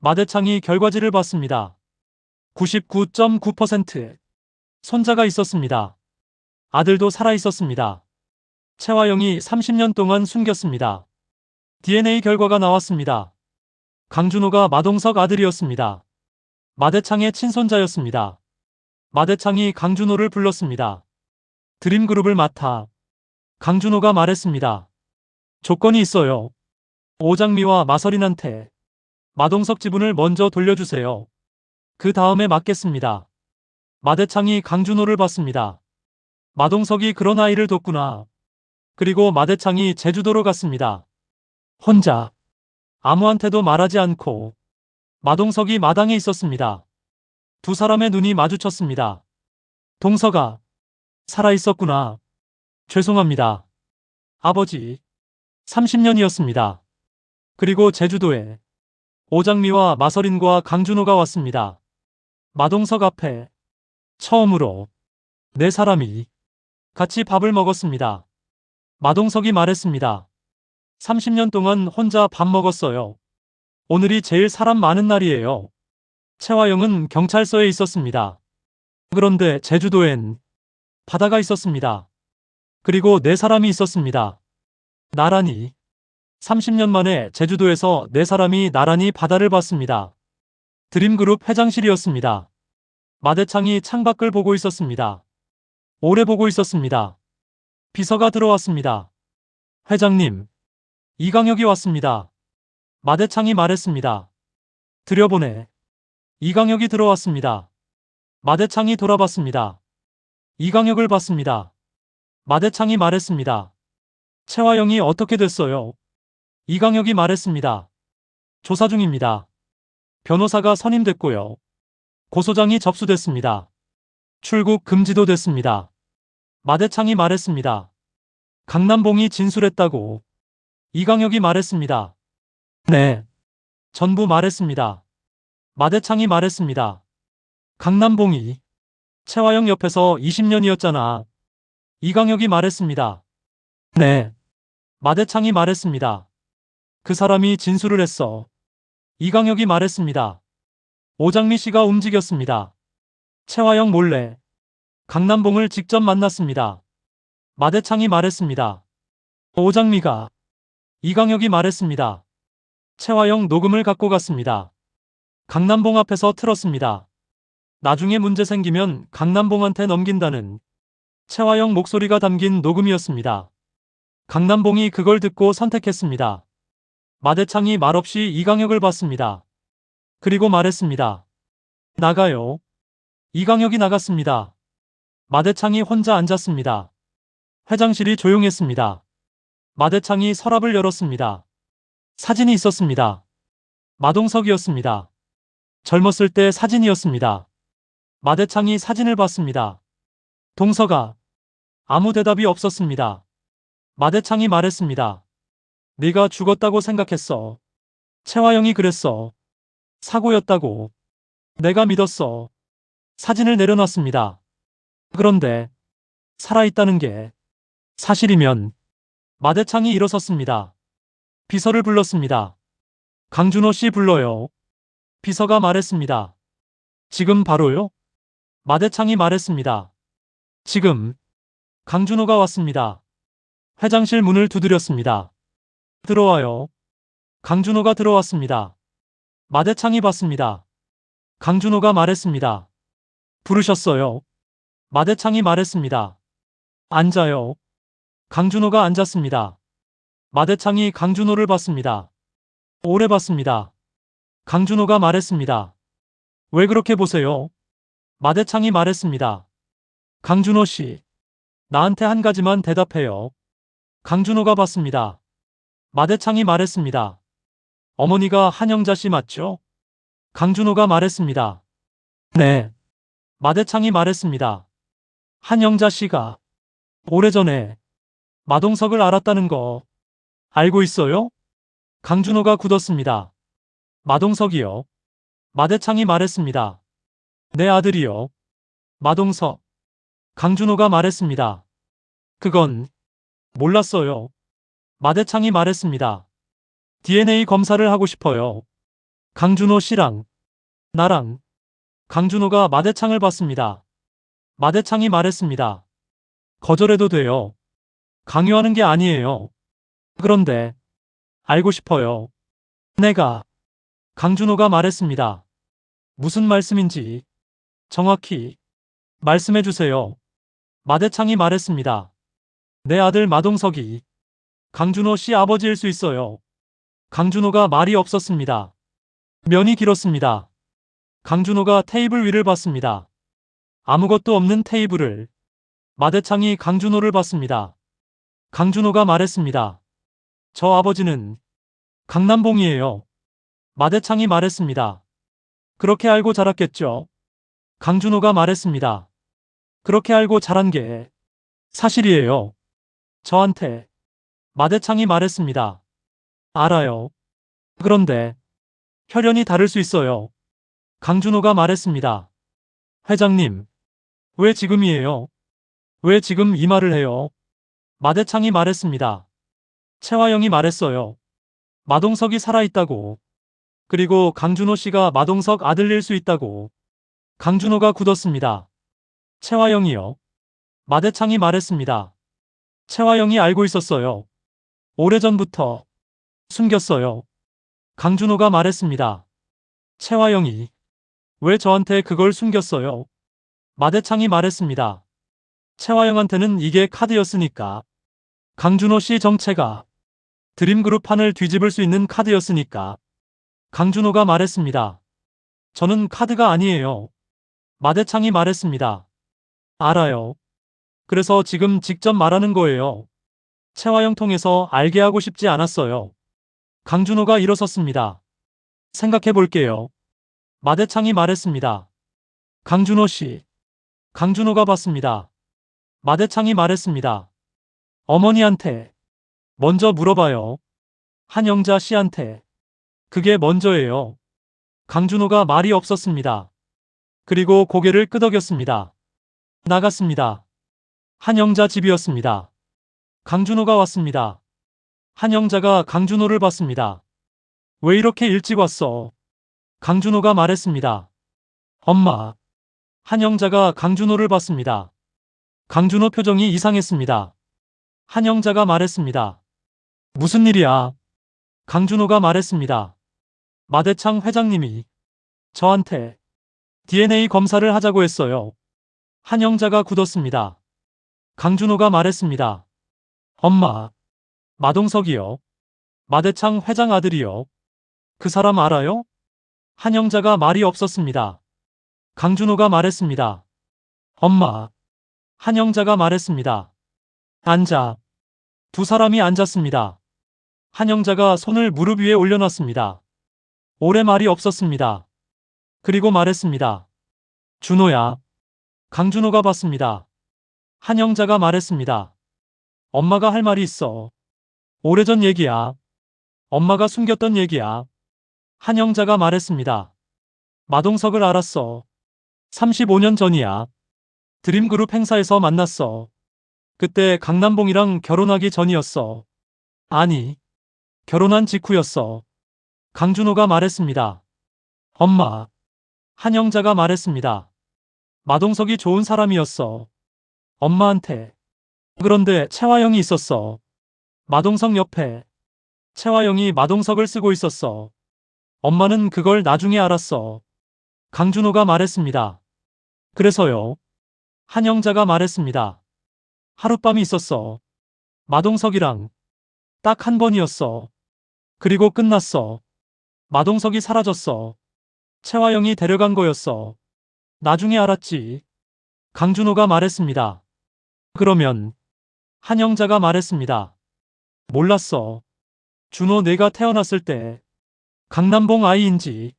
마대창이 결과지를 봤습니다. 99.9%. 손자가 있었습니다. 아들도 살아 있었습니다. 채화영이 30년 동안 숨겼습니다. DNA 결과가 나왔습니다. 강준호가 마동석 아들이었습니다. 마대창의 친손자였습니다. 마대창이 강준호를 불렀습니다. 드림그룹을 맡아. 강준호가 말했습니다. 조건이 있어요. 오장미와 마설인한테 마동석 지분을 먼저 돌려주세요. 그 다음에 맡겠습니다. 마대창이 강준호를 봤습니다. 마동석이 그런 아이를 뒀구나. 그리고 마대창이 제주도로 갔습니다. 혼자. 아무한테도 말하지 않고. 마동석이 마당에 있었습니다. 두 사람의 눈이 마주쳤습니다. 동석아. 살아있었구나. 죄송합니다. 아버지. 30년이었습니다. 그리고 제주도에 오장미와 마설인과 강준호가 왔습니다. 마동석 앞에 처음으로 네 사람이 같이 밥을 먹었습니다. 마동석이 말했습니다. 30년 동안 혼자 밥 먹었어요. 오늘이 제일 사람 많은 날이에요. 채화영은 경찰서에 있었습니다. 그런데 제주도엔 바다가 있었습니다. 그리고 네 사람이 있었습니다. 나란히. 30년 만에 제주도에서 네 사람이 나란히 바다를 봤습니다. 드림그룹 회장실이었습니다. 마대창이 창밖을 보고 있었습니다. 오래 보고 있었습니다. 비서가 들어왔습니다. 회장님, 이강혁이 왔습니다. 마대창이 말했습니다. 들여보내. 이강혁이 들어왔습니다. 마대창이 돌아봤습니다. 이강혁을 봤습니다. 마대창이 말했습니다. 채화영이 어떻게 됐어요? 이강혁이 말했습니다. 조사 중입니다. 변호사가 선임됐고요. 고소장이 접수됐습니다. 출국 금지도 됐습니다. 마대창이 말했습니다. 강남봉이 진술했다고. 이강혁이 말했습니다. 네. 전부 말했습니다. 마대창이 말했습니다. 강남봉이 채화영 옆에서 20년이었잖아. 이강혁이 말했습니다. 네. 마대창이 말했습니다. 그 사람이 진술을 했어. 이강혁이 말했습니다. 오장미 씨가 움직였습니다. 채화영 몰래 강남봉을 직접 만났습니다. 마대창이 말했습니다. 오장미가. 이강혁이 말했습니다. 채화영 녹음을 갖고 갔습니다. 강남봉 앞에서 틀었습니다. 나중에 문제 생기면 강남봉한테 넘긴다는 채화영 목소리가 담긴 녹음이었습니다. 강남봉이 그걸 듣고 선택했습니다. 마대창이 말없이 이강혁을 봤습니다. 그리고 말했습니다. 나가요. 이강혁이 나갔습니다. 마대창이 혼자 앉았습니다. 회장실이 조용했습니다. 마대창이 서랍을 열었습니다. 사진이 있었습니다. 마동석이었습니다. 젊었을 때 사진이었습니다. 마대창이 사진을 봤습니다. 동석아. 아무 대답이 없었습니다. 마대창이 말했습니다. 네가 죽었다고 생각했어. 채화영이 그랬어. 사고였다고. 내가 믿었어. 사진을 내려놨습니다. 그런데 살아있다는 게 사실이면. 마대창이 일어섰습니다. 비서를 불렀습니다. 강준호 씨 불러요. 비서가 말했습니다. 지금 바로요? 마대창이 말했습니다. 지금. 강준호가 왔습니다. 회장실 문을 두드렸습니다. 들어와요. 강준호가 들어왔습니다. 마대창이 봤습니다. 강준호가 말했습니다. 부르셨어요? 마대창이 말했습니다. 앉아요. 강준호가 앉았습니다. 마대창이 강준호를 봤습니다. 오래 봤습니다. 강준호가 말했습니다. 왜 그렇게 보세요? 마대창이 말했습니다. 강준호 씨. 나한테 한 가지만 대답해요. 강준호가 봤습니다. 마대창이 말했습니다. 어머니가 한영자 씨 맞죠? 강준호가 말했습니다. 네. 마대창이 말했습니다. 한영자 씨가 오래전에 마동석을 알았다는 거 알고 있어요? 강준호가 굳었습니다. 마동석이요? 마대창이 말했습니다. 내 아들이요. 마동석. 강준호가 말했습니다. 그건 몰랐어요. 마대창이 말했습니다. DNA 검사를 하고 싶어요. 강준호 씨랑 나랑. 강준호가 마대창을 봤습니다. 마대창이 말했습니다. 거절해도 돼요. 강요하는 게 아니에요. 그런데 알고 싶어요. 내가. 강준호가 말했습니다. 무슨 말씀인지 정확히 말씀해 주세요. 마대창이 말했습니다. 내 아들 마동석이 강준호 씨 아버지일 수 있어요. 강준호가 말이 없었습니다. 면이 길었습니다. 강준호가 테이블 위를 봤습니다. 아무것도 없는 테이블을. 마대창이 강준호를 봤습니다. 강준호가 말했습니다. 저 아버지는 강남봉이에요. 마대창이 말했습니다. 그렇게 알고 자랐겠죠. 강준호가 말했습니다. 그렇게 알고 자란 게 사실이에요. 저한테. 마대창이 말했습니다. 알아요. 그런데 혈연이 다를 수 있어요. 강준호가 말했습니다. 회장님, 왜 지금이에요? 왜 지금 이 말을 해요? 마대창이 말했습니다. 최화영이 말했어요. 마동석이 살아있다고. 그리고 강준호 씨가 마동석 아들일 수 있다고. 강준호가 굳었습니다. 최화영이요. 마대창이 말했습니다. 최화영이 알고 있었어요. 오래전부터 숨겼어요. 강준호가 말했습니다. 최화영이 왜 저한테 그걸 숨겼어요? 마대창이 말했습니다. 최화영한테는 이게 카드였으니까. 강준호 씨 정체가 드림그룹 판을 뒤집을 수 있는 카드였으니까. 강준호가 말했습니다. 저는 카드가 아니에요. 마대창이 말했습니다. 알아요. 그래서 지금 직접 말하는 거예요. 최화영 통해서 알게 하고 싶지 않았어요. 강준호가 일어섰습니다. 생각해 볼게요. 마대창이 말했습니다. 강준호 씨. 강준호가 봤습니다. 마대창이 말했습니다. 어머니한테 먼저 물어봐요. 한영자 씨한테. 그게 먼저예요. 강준호가 말이 없었습니다. 그리고 고개를 끄덕였습니다. 나갔습니다. 한영자 집이었습니다. 강준호가 왔습니다. 한영자가 강준호를 봤습니다. 왜 이렇게 일찍 왔어? 강준호가 말했습니다. 엄마. 한영자가 강준호를 봤습니다. 강준호 표정이 이상했습니다. 한영자가 말했습니다. 무슨 일이야? 강준호가 말했습니다. 마대창 회장님이 저한테 DNA 검사를 하자고 했어요. 한영자가 굳었습니다. 강준호가 말했습니다. 엄마. 마동석이요. 마대창 회장 아들이요. 그 사람 알아요? 한영자가 말이 없었습니다. 강준호가 말했습니다. 엄마. 한영자가 말했습니다. 앉아. 두 사람이 앉았습니다. 한영자가 손을 무릎 위에 올려놨습니다. 오래 말이 없었습니다. 그리고 말했습니다. 준호야. 강준호가 봤습니다. 한영자가 말했습니다. 엄마가 할 말이 있어. 오래전 얘기야. 엄마가 숨겼던 얘기야. 한영자가 말했습니다. 마동석을 알았어. 35년 전이야. 드림그룹 행사에서 만났어. 그때 강남봉이랑 결혼하기 전이었어. 아니, 결혼한 직후였어. 강준호가 말했습니다. 엄마. 한영자가 말했습니다. 마동석이 좋은 사람이었어. 엄마한테. 그런데 최화영이 있었어. 마동석 옆에. 최화영이 마동석을 쓰고 있었어. 엄마는 그걸 나중에 알았어. 강준호가 말했습니다. 그래서요. 한영자가 말했습니다. 하룻밤이 있었어. 마동석이랑 딱 한 번이었어. 그리고 끝났어. 마동석이 사라졌어. 최화영이 데려간 거였어. 나중에 알았지. 강준호가 말했습니다. 그러면 한영자가 말했습니다. 몰랐어. 준호 내가 태어났을 때 강남봉 아이인지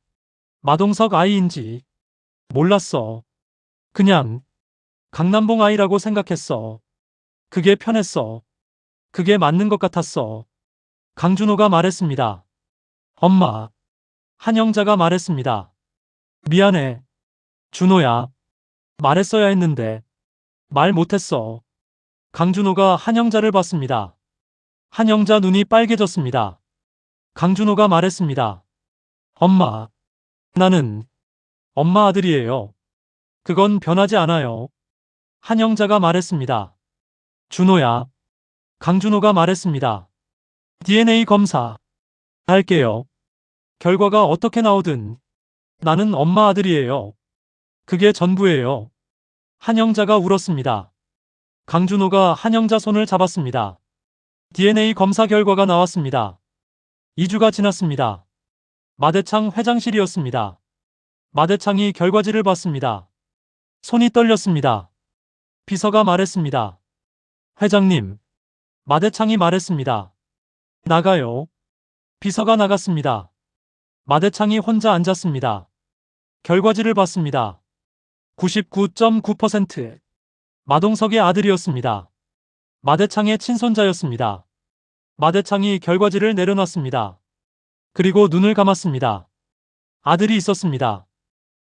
마동석 아이인지 몰랐어. 그냥 강남봉 아이라고 생각했어. 그게 편했어. 그게 맞는 것 같았어. 강준호가 말했습니다. 엄마. 한영자가 말했습니다. 미안해. 준호야. 말했어야 했는데 말 못했어. 강준호가 한영자를 봤습니다. 한영자 눈이 빨개졌습니다. 강준호가 말했습니다. 엄마, 나는 엄마 아들이에요. 그건 변하지 않아요. 한영자가 말했습니다. 준호야. 강준호가 말했습니다. DNA 검사 할게요. 결과가 어떻게 나오든 나는 엄마 아들이에요. 그게 전부예요. 한영자가 울었습니다. 강준호가 한영자 손을 잡았습니다. DNA 검사 결과가 나왔습니다. 2주가 지났습니다. 마대창 회장실이었습니다. 마대창이 결과지를 봤습니다. 손이 떨렸습니다. 비서가 말했습니다. 회장님, 마대창이 말했습니다. 나가요. 비서가 나갔습니다. 마대창이 혼자 앉았습니다. 결과지를 봤습니다. 99.9% 마동석의 아들이었습니다. 마대창의 친손자였습니다. 마대창이 결과지를 내려놨습니다. 그리고 눈을 감았습니다. 아들이 있었습니다.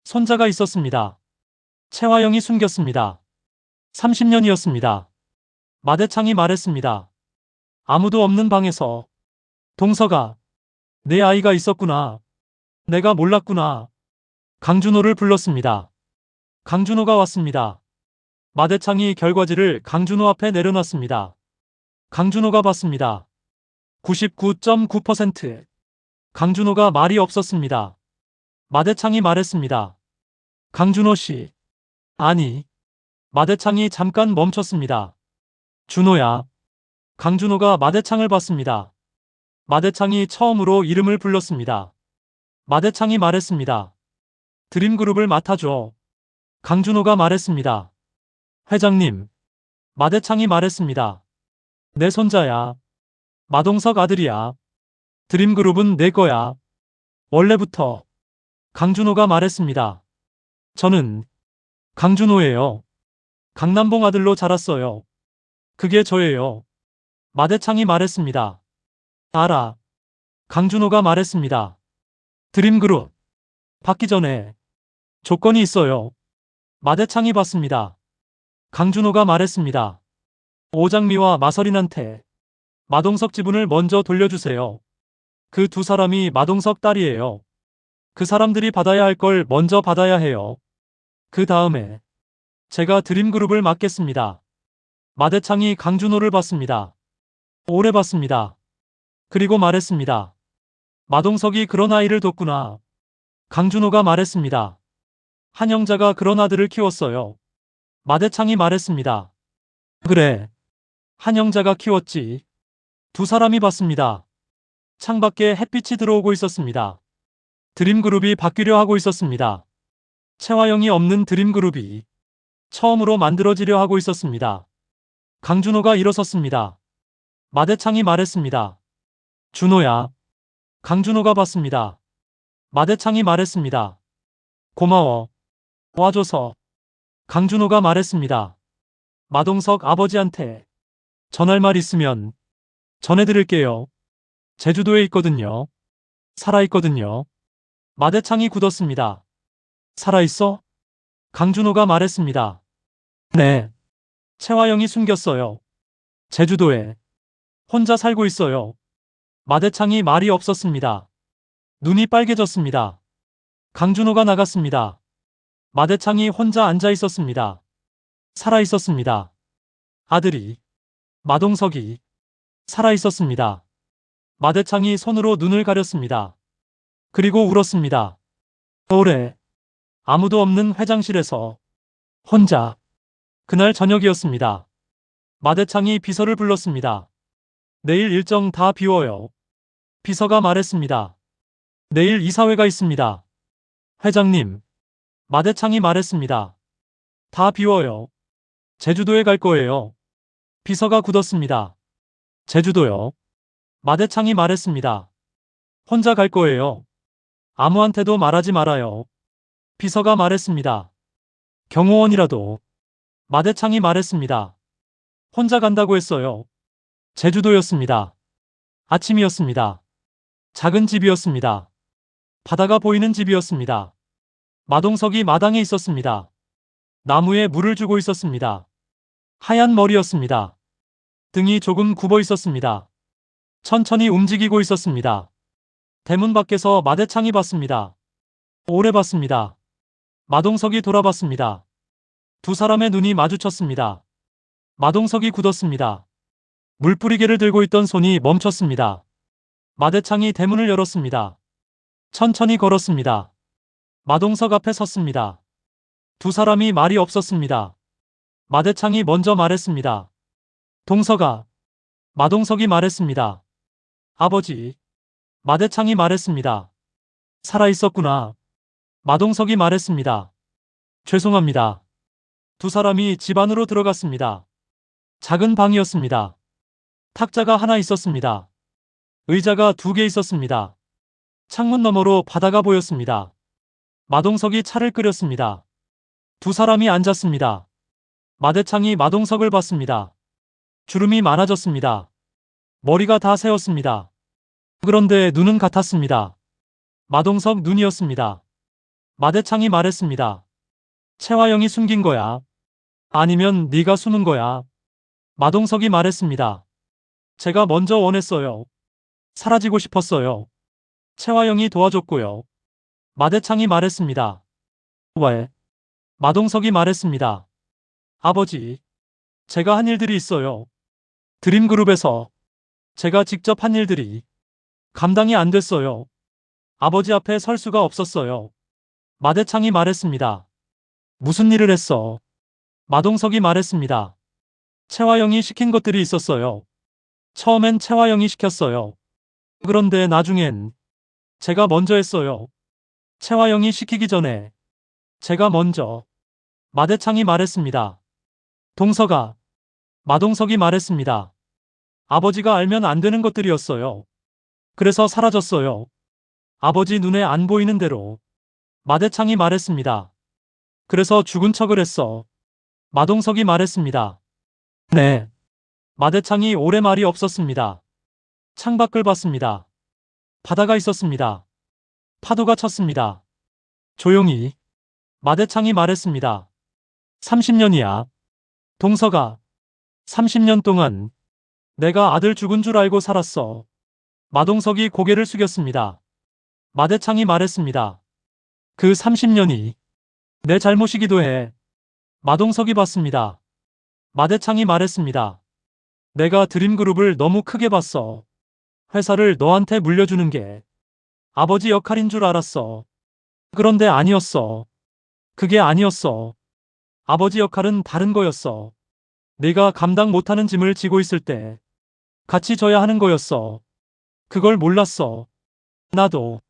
손자가 있었습니다. 채화영이 숨겼습니다. 30년이었습니다. 마대창이 말했습니다. 아무도 없는 방에서 동서가 내 아이가 있었구나. 내가 몰랐구나. 강준호를 불렀습니다. 강준호가 왔습니다. 마대창이 결과지를 강준호 앞에 내려놨습니다. 강준호가 봤습니다. 99.9% 강준호가 말이 없었습니다. 마대창이 말했습니다. 강준호 씨. 아니. 마대창이 잠깐 멈췄습니다. 준호야. 강준호가 마대창을 봤습니다. 마대창이 처음으로 이름을 불렀습니다. 마대창이 말했습니다. 드림그룹을 맡아줘. 강준호가 말했습니다. 회장님. 마대창이 말했습니다. 내 손자야. 마동석 아들이야. 드림그룹은 내 거야. 원래부터. 강준호가 말했습니다. 저는 강준호예요. 강남봉 아들로 자랐어요. 그게 저예요. 마대창이 말했습니다. 알아. 강준호가 말했습니다. 드림그룹. 받기 전에 조건이 있어요. 마대창이 받습니다. 강준호가 말했습니다. 오장미와 마설인한테 마동석 지분을 먼저 돌려주세요. 그 두 사람이 마동석 딸이에요. 그 사람들이 받아야 할 걸 먼저 받아야 해요. 그 다음에 제가 드림그룹을 맡겠습니다. 마대창이 강준호를 봤습니다. 오래 봤습니다. 그리고 말했습니다. 마동석이 그런 아이를 뒀구나. 강준호가 말했습니다. 한영자가 그런 아들을 키웠어요. 마대창이 말했습니다. 그래. 한영자가 키웠지. 두 사람이 봤습니다. 창밖에 햇빛이 들어오고 있었습니다. 드림그룹이 바뀌려 하고 있었습니다. 채화영이 없는 드림그룹이 처음으로 만들어지려 하고 있었습니다. 강준호가 일어섰습니다. 마대창이 말했습니다. 준호야. 강준호가 봤습니다. 마대창이 말했습니다. 고마워. 와줘서. 강준호가 말했습니다. 마동석 아버지한테 전할 말 있으면 전해드릴게요. 제주도에 있거든요. 살아있거든요. 마대창이 굳었습니다. 살아있어? 강준호가 말했습니다. 네. 채화영이 숨겼어요. 제주도에. 혼자 살고 있어요. 마대창이 말이 없었습니다. 눈이 빨개졌습니다. 강준호가 나갔습니다. 마대창이 혼자 앉아 있었습니다. 살아 있었습니다. 아들이, 마동석이 살아 있었습니다. 마대창이 손으로 눈을 가렸습니다. 그리고 울었습니다. 오래. 아무도 없는 회장실에서 혼자. 그날 저녁이었습니다. 마대창이 비서를 불렀습니다. 내일 일정 다 비워요. 비서가 말했습니다. 내일 이사회가 있습니다. 회장님. 마대창이 말했습니다. 다 비워요. 제주도에 갈 거예요. 비서가 굳었습니다. 제주도요? 마대창이 말했습니다. 혼자 갈 거예요. 아무한테도 말하지 말아요. 비서가 말했습니다. 경호원이라도. 마대창이 말했습니다. 혼자 간다고 했어요. 제주도였습니다. 아침이었습니다. 작은 집이었습니다. 바다가 보이는 집이었습니다. 마동석이 마당에 있었습니다. 나무에 물을 주고 있었습니다. 하얀 머리였습니다. 등이 조금 굽어 있었습니다. 천천히 움직이고 있었습니다. 대문 밖에서 마대창이 봤습니다. 오래 봤습니다. 마동석이 돌아봤습니다. 두 사람의 눈이 마주쳤습니다. 마동석이 굳었습니다. 물뿌리개를 들고 있던 손이 멈췄습니다. 마대창이 대문을 열었습니다. 천천히 걸었습니다. 마동석 앞에 섰습니다. 두 사람이 말이 없었습니다. 마대창이 먼저 말했습니다. 동석아. 마동석이 말했습니다. 아버지. 마대창이 말했습니다. 살아있었구나. 마동석이 말했습니다. 죄송합니다. 두 사람이 집 안으로 들어갔습니다. 작은 방이었습니다. 탁자가 하나 있었습니다. 의자가 2개 있었습니다. 창문 너머로 바다가 보였습니다. 마동석이 차를 끓였습니다. 두 사람이 앉았습니다. 마대창이 마동석을 봤습니다. 주름이 많아졌습니다. 머리가 다 새었습니다. 그런데 눈은 같았습니다. 마동석 눈이었습니다. 마대창이 말했습니다. 채화영이 숨긴 거야. 아니면 네가 숨은 거야. 마동석이 말했습니다. 제가 먼저 원했어요. 사라지고 싶었어요. 채화영이 도와줬고요. 마대창이 말했습니다. 왜? 마동석이 말했습니다. 아버지, 제가 한 일들이 있어요. 드림그룹에서 제가 직접 한 일들이 감당이 안 됐어요. 아버지 앞에 설 수가 없었어요. 마대창이 말했습니다. 무슨 일을 했어? 마동석이 말했습니다. 채화영이 시킨 것들이 있었어요. 처음엔 채화영이 시켰어요. 그런데 나중엔 제가 먼저 했어요. 채화영이 시키기 전에 제가 먼저. 마대창이 말했습니다. 동석아. 마동석이 말했습니다. 아버지가 알면 안 되는 것들이었어요. 그래서 사라졌어요. 아버지 눈에 안 보이는 대로. 마대창이 말했습니다. 그래서 죽은 척을 했어. 마동석이 말했습니다. 네. 마대창이 오래 말이 없었습니다. 창밖을 봤습니다. 바다가 있었습니다. 파도가 쳤습니다. 조용히. 마대창이 말했습니다. 30년이야. 동석아. 30년 동안 내가 아들 죽은 줄 알고 살았어. 마동석이 고개를 숙였습니다. 마대창이 말했습니다. 그 30년이 내 잘못이기도 해. 마동석이 봤습니다. 마대창이 말했습니다. 내가 드림그룹을 너무 크게 봤어. 회사를 너한테 물려주는 게 아버지 역할인 줄 알았어. 그런데 아니었어. 그게 아니었어. 아버지 역할은 다른 거였어. 네가 감당 못하는 짐을 지고 있을 때 같이 져야 하는 거였어. 그걸 몰랐어. 나도.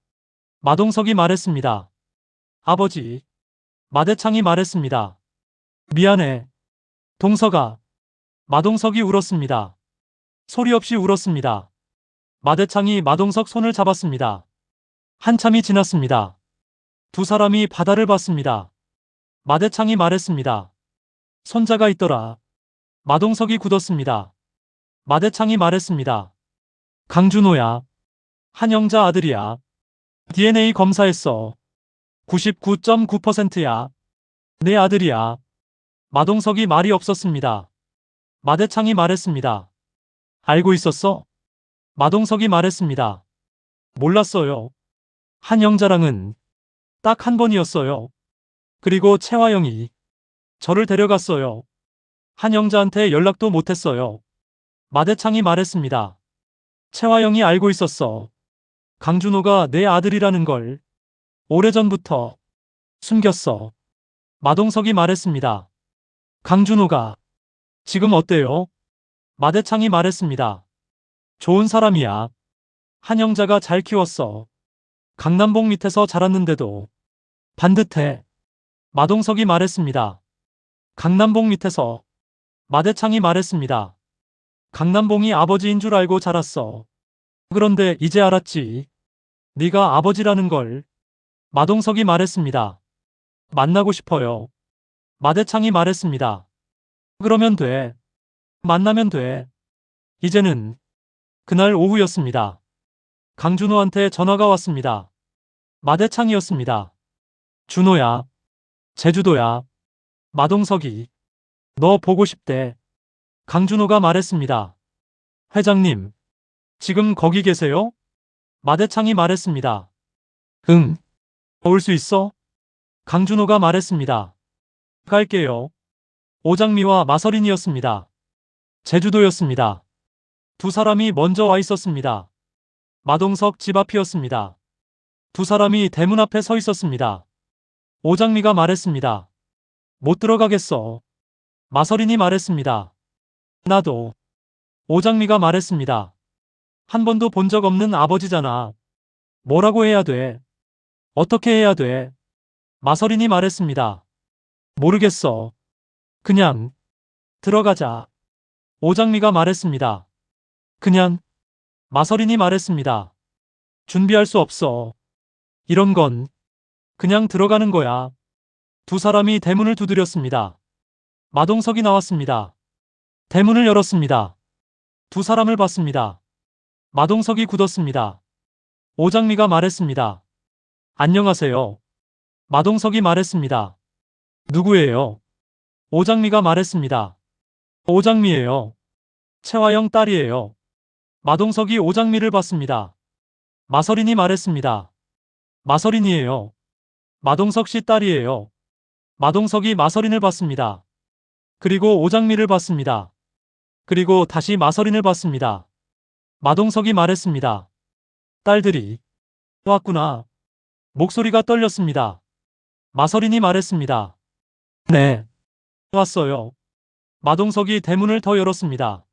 마동석이 말했습니다. 아버지. 마대창이 말했습니다. 미안해. 동석아. 마동석이 울었습니다. 소리 없이 울었습니다. 마대창이 마동석 손을 잡았습니다. 한참이 지났습니다. 두 사람이 바다를 봤습니다. 마대창이 말했습니다. 손자가 있더라. 마동석이 굳었습니다. 마대창이 말했습니다. 강준호야. 한영자 아들이야. DNA 검사했어. 99.9%야. 내 아들이야. 마동석이 말이 없었습니다. 마대창이 말했습니다. 알고 있었어? 마동석이 말했습니다. 몰랐어요. 한영자랑은 딱 한 번이었어요. 그리고 채화영이 저를 데려갔어요. 한영자한테 연락도 못했어요. 마대창이 말했습니다. 채화영이 알고 있었어. 강준호가 내 아들이라는 걸 오래전부터 숨겼어. 마동석이 말했습니다. 강준호가 지금 어때요? 마대창이 말했습니다. 좋은 사람이야. 한영자가 잘 키웠어. 강남봉 밑에서 자랐는데도 반듯해. 마동석이 말했습니다. 강남봉 밑에서. 마대창이 말했습니다. 강남봉이 아버지인 줄 알고 자랐어. 그런데 이제 알았지. 네가 아버지라는 걸. 마동석이 말했습니다. 만나고 싶어요. 마대창이 말했습니다. 그러면 돼. 만나면 돼. 이제는 그날 오후였습니다. 강준호한테 전화가 왔습니다. 마대창이었습니다. 준호야. 제주도야. 마동석이 너 보고 싶대. 강준호가 말했습니다. 회장님, 지금 거기 계세요? 마대창이 말했습니다. 응. 올 수 있어? 강준호가 말했습니다. 갈게요. 오장미와 마서린이었습니다. 제주도였습니다. 두 사람이 먼저 와 있었습니다. 마동석 집 앞이었습니다. 두 사람이 대문 앞에 서 있었습니다. 오장미가 말했습니다. 못 들어가겠어. 마서린이 말했습니다. 나도. 오장미가 말했습니다. 한 번도 본 적 없는 아버지잖아. 뭐라고 해야 돼? 어떻게 해야 돼? 마서린이 말했습니다. 모르겠어. 그냥 들어가자. 오장미가 말했습니다. 그냥 마서린이 말했습니다. 준비할 수 없어. 이런 건 그냥 들어가는 거야. 두 사람이 대문을 두드렸습니다. 마동석이 나왔습니다. 대문을 열었습니다. 두 사람을 봤습니다. 마동석이 굳었습니다. 오장미가 말했습니다. 안녕하세요. 마동석이 말했습니다. 누구예요? 오장미가 말했습니다. 오장미예요. 채화영 딸이에요. 마동석이 오장미를 봤습니다. 마서린이 말했습니다. 마서린이에요. 마동석 씨 딸이에요. 마동석이 마서린을 봤습니다. 그리고 오장미를 봤습니다. 그리고 다시 마서린을 봤습니다. 마동석이 말했습니다. 딸들이 왔구나. 목소리가 떨렸습니다. 마서린이 말했습니다. 네. 왔어요. 마동석이 대문을 더 열었습니다.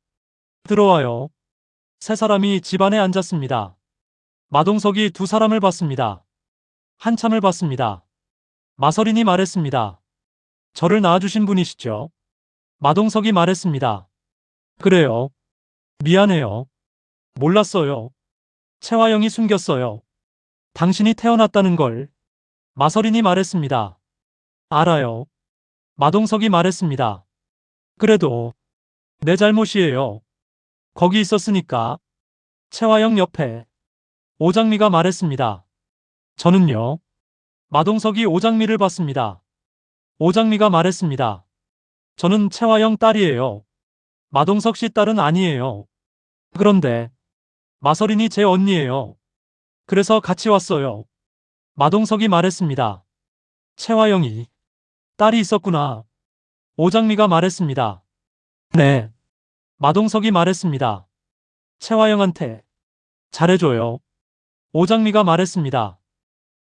들어와요. 세 사람이 집 안에 앉았습니다. 마동석이 두 사람을 봤습니다. 한참을 봤습니다. 마서린이 말했습니다. 저를 낳아주신 분이시죠? 마동석이 말했습니다. 그래요. 미안해요. 몰랐어요. 채화영이 숨겼어요. 당신이 태어났다는 걸. 마서린이 말했습니다. 알아요. 마동석이 말했습니다. 그래도 내 잘못이에요. 거기 있었으니까. 채화영 옆에 오장미가 말했습니다. 저는요. 마동석이 오장미를 봤습니다. 오장미가 말했습니다. 저는 채화영 딸이에요. 마동석 씨 딸은 아니에요. 그런데 마서린이 제 언니예요. 그래서 같이 왔어요. 마동석이 말했습니다. 채화영이 딸이 있었구나. 오장미가 말했습니다. 네. 마동석이 말했습니다. 채화영한테 잘해줘요. 오장미가 말했습니다.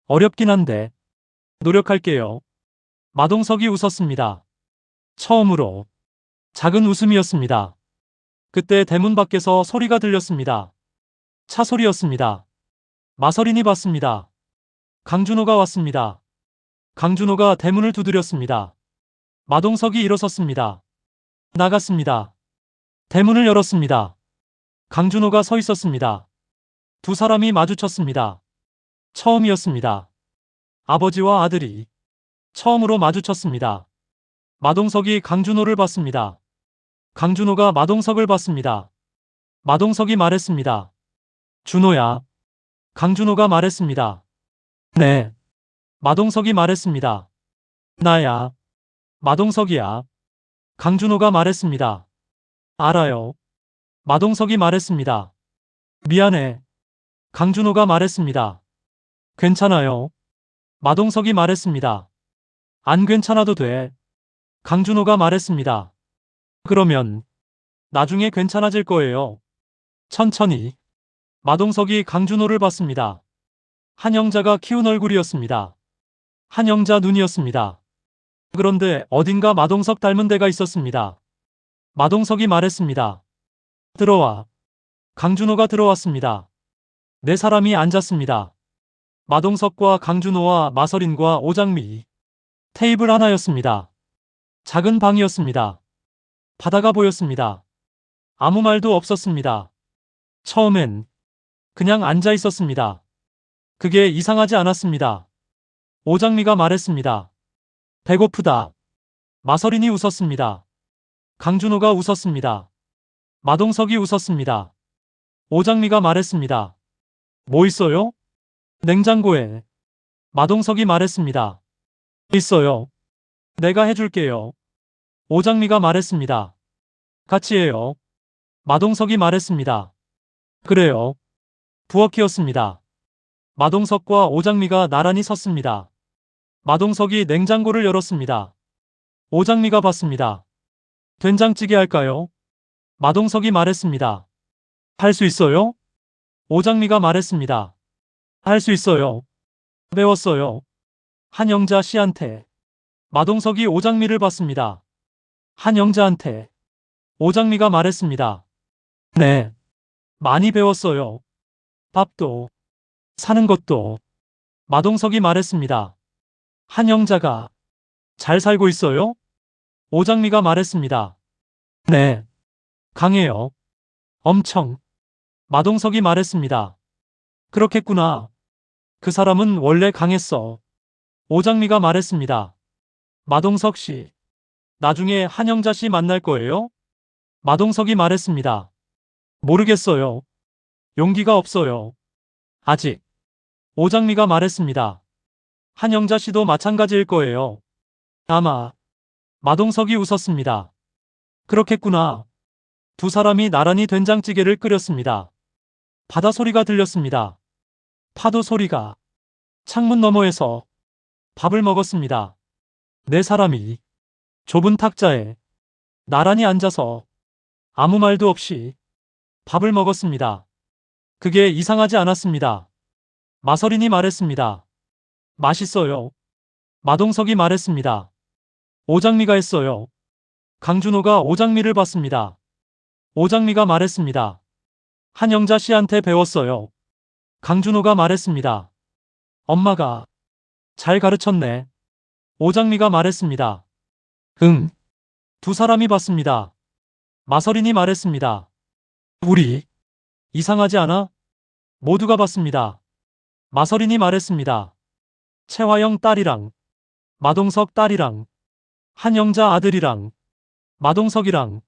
어렵긴 한데 노력할게요. 마동석이 웃었습니다. 처음으로 작은 웃음이었습니다. 그때 대문 밖에서 소리가 들렸습니다. 차 소리였습니다. 마서린이 봤습니다. 강준호가 왔습니다. 강준호가 대문을 두드렸습니다. 마동석이 일어섰습니다. 나갔습니다. 대문을 열었습니다. 강준호가 서 있었습니다. 두 사람이 마주쳤습니다. 처음이었습니다. 아버지와 아들이 처음으로 마주쳤습니다. 마동석이 강준호를 봤습니다. 강준호가 마동석을 봤습니다. 마동석이 말했습니다. 준호야. 강준호가 말했습니다. 네. 마동석이 말했습니다. 나야. 마동석이야. 강준호가 말했습니다. 알아요. 마동석이 말했습니다. 미안해. 강준호가 말했습니다. 괜찮아요. 마동석이 말했습니다. 안 괜찮아도 돼. 강준호가 말했습니다. 그러면 나중에 괜찮아질 거예요. 천천히. 마동석이 강준호를 봤습니다. 한영자가 키운 얼굴이었습니다. 한영자 눈이었습니다. 그런데 어딘가 마동석 닮은 데가 있었습니다. 마동석이 말했습니다. 들어와. 강준호가 들어왔습니다. 네 사람이 앉았습니다. 마동석과 강준호와 마서린과 오장미. 테이블 하나였습니다. 작은 방이었습니다. 바다가 보였습니다. 아무 말도 없었습니다. 처음엔 그냥 앉아 있었습니다. 그게 이상하지 않았습니다. 오장미가 말했습니다. 배고프다. 마서린이 웃었습니다. 강준호가 웃었습니다. 마동석이 웃었습니다. 오장미가 말했습니다. 뭐 있어요? 냉장고에. 마동석이 말했습니다. 있어요. 내가 해줄게요. 오장미가 말했습니다. 같이 해요. 마동석이 말했습니다. 그래요. 부엌이었습니다. 마동석과 오장미가 나란히 섰습니다. 마동석이 냉장고를 열었습니다. 오장미가 봤습니다. 된장찌개 할까요? 마동석이 말했습니다. 할 수 있어요? 오장미가 말했습니다. 할 수 있어요. 배웠어요. 한영자 씨한테. 마동석이 오장미를 봤습니다. 한영자한테. 오장미가 말했습니다. 네. 많이 배웠어요. 밥도, 사는 것도. 마동석이 말했습니다. 한영자가 잘 살고 있어요? 오장미가 말했습니다. 네. 강해요. 엄청. 마동석이 말했습니다. 그렇겠구나. 그 사람은 원래 강했어. 오장미가 말했습니다. 마동석 씨, 나중에 한영자 씨 만날 거예요? 마동석이 말했습니다. 모르겠어요. 용기가 없어요. 아직. 오장미가 말했습니다. 한영자 씨도 마찬가지일 거예요. 아마. 마동석이 웃었습니다. 그렇겠구나. 두 사람이 나란히 된장찌개를 끓였습니다. 바다 소리가 들렸습니다. 파도 소리가. 창문 너머에서 밥을 먹었습니다. 네 사람이 좁은 탁자에 나란히 앉아서 아무 말도 없이 밥을 먹었습니다. 그게 이상하지 않았습니다. 마서린이 말했습니다. 맛있어요. 마동석이 말했습니다. 오장미가 했어요. 강준호가 오장미를 봤습니다. 오장미가 말했습니다. 한영자 씨한테 배웠어요. 강준호가 말했습니다. 엄마가 잘 가르쳤네. 오장미가 말했습니다. 응. 두 사람이 봤습니다. 마서린이 말했습니다. 우리 이상하지 않아? 모두가 봤습니다. 마서린이 말했습니다. 채화영 딸이랑 마동석 딸이랑 한영자 아들이랑 마동석이랑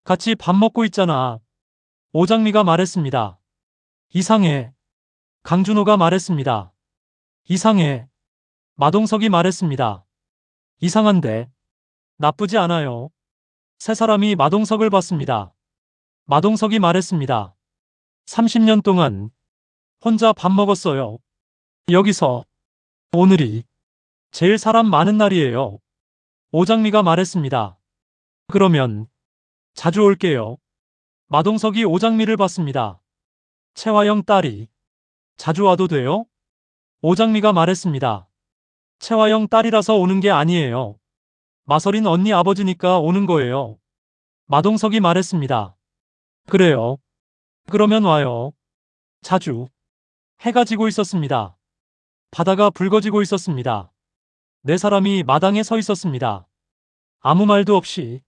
같이 밥 먹고 있잖아. 오장미가 말했습니다. 이상해. 강준호가 말했습니다. 이상해. 마동석이 말했습니다. 이상한데. 나쁘지 않아요. 세 사람이 마동석을 봤습니다. 마동석이 말했습니다. 30년 동안 혼자 밥 먹었어요. 여기서 오늘이 제일 사람 많은 날이에요. 오장미가 말했습니다. 그러면 자주 올게요. 마동석이 오장미를 봤습니다. 채화영 딸이 자주 와도 돼요? 오장미가 말했습니다. 채화영 딸이라서 오는 게 아니에요. 마서린 언니 아버지니까 오는 거예요. 마동석이 말했습니다. 그래요. 그러면 와요. 자주. 해가 지고 있었습니다. 바다가 붉어지고 있었습니다. 네 사람이 마당에 서 있었습니다. 아무 말도 없이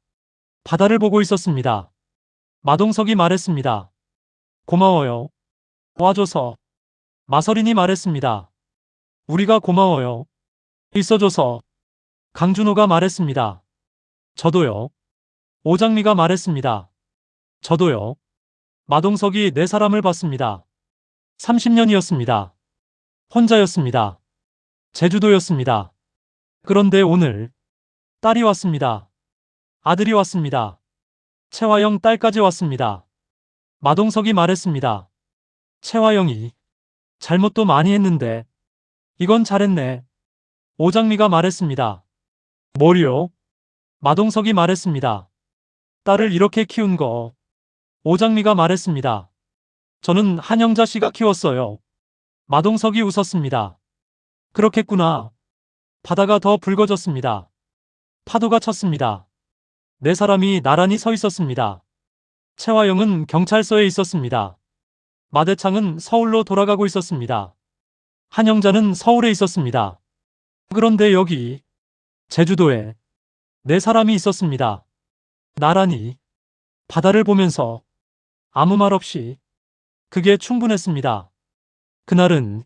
바다를 보고 있었습니다. 마동석이 말했습니다. 고마워요. 와줘서. 마서린이 말했습니다. 우리가 고마워요. 있어줘서. 강준호가 말했습니다. 저도요. 오장미가 말했습니다. 저도요. 마동석이 네 사람을 봤습니다. 30년이었습니다. 혼자였습니다. 제주도였습니다. 그런데 오늘 딸이 왔습니다. 아들이 왔습니다. 채화영 딸까지 왔습니다. 마동석이 말했습니다. 채화영이 잘못도 많이 했는데 이건 잘했네. 오장미가 말했습니다. 뭘요? 마동석이 말했습니다. 딸을 이렇게 키운 거. 오장미가 말했습니다. 저는 한영자 씨가 키웠어요. 마동석이 웃었습니다. 그렇겠구나. 바다가 더 붉어졌습니다. 파도가 쳤습니다. 네 사람이 나란히 서 있었습니다. 채화영은 경찰서에 있었습니다. 마대창은 서울로 돌아가고 있었습니다. 한영자는 서울에 있었습니다. 그런데 여기 제주도에 네 사람이 있었습니다. 나란히 바다를 보면서 아무 말 없이. 그게 충분했습니다. 그날은